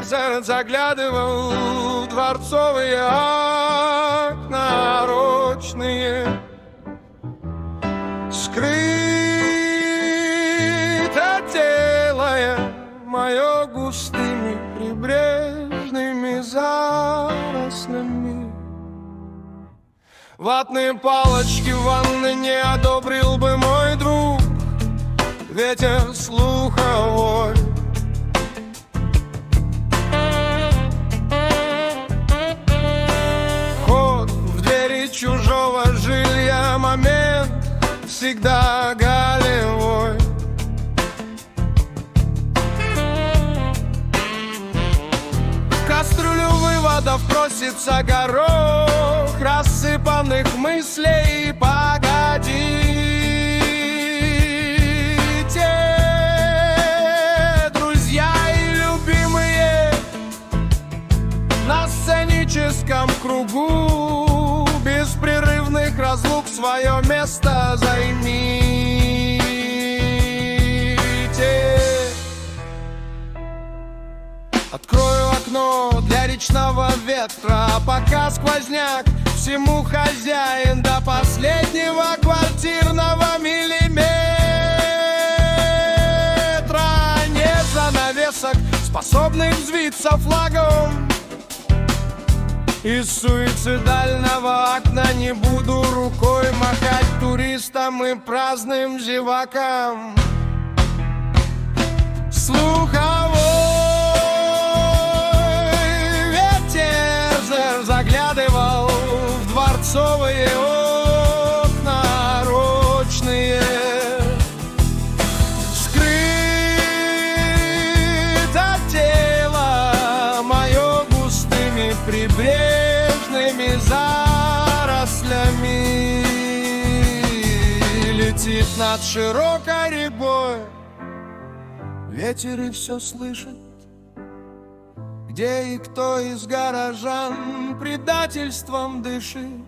ветер заглядывал в дворцовые окна нарочные. Скрыто делая мое густыми прибрежными зарослями. Ватные палочки в ванной не одобрил бы мой друг, ветер слуховой. Вход в двери чужого жилья, момент всегда голевой. В кастрюлю выводов просится горох рассыпанных мыслей. Погодите, друзья и любимые, на сценическом кругу беспрерывных разлук свое место займите. Открою окно для речного ветра, пока сквозняк, всему хозяин до последнего квартирного миллиметра. Нет занавесок, способных взвиться флагом. Из суицидального окна не буду рукой махать туристам и праздным зевакам. Слуховой ветер заглядывал в дворцовые окна нарочные. Скрыто тело мое густыми прибрежными зарослями. Летит над широкой рекой ветер и все слышит. Где и кто из горожан предательством дышит.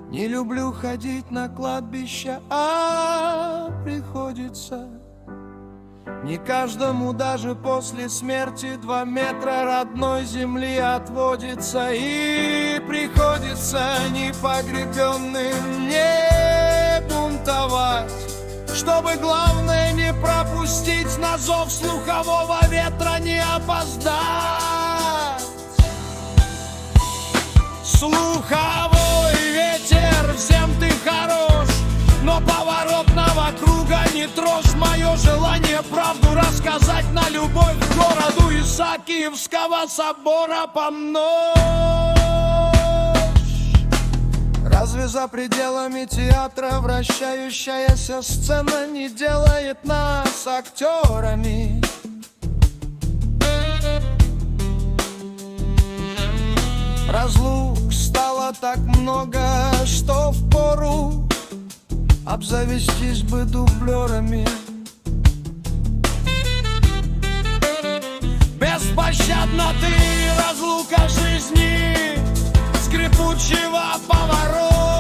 Не люблю ходить на кладбище, а приходится. Не каждому даже после смерти 2 метра родной земли отводится. И приходится непогребенным не бунтовать, чтобы главное не пропустить, на зов слухового ветра не опоздать. Слуховой ветер, всем ты хорош, но поворотного круга не трожь. Мое желание правду рассказать на любовь к городу Исаакиевского собора помножь. Разве за пределами театра вращающаяся сцена не делает нас актерами? Разлук стало так много, что впору обзавестись бы дублерами. Беспощадна ты, разлука жизни, скрипучего поворота.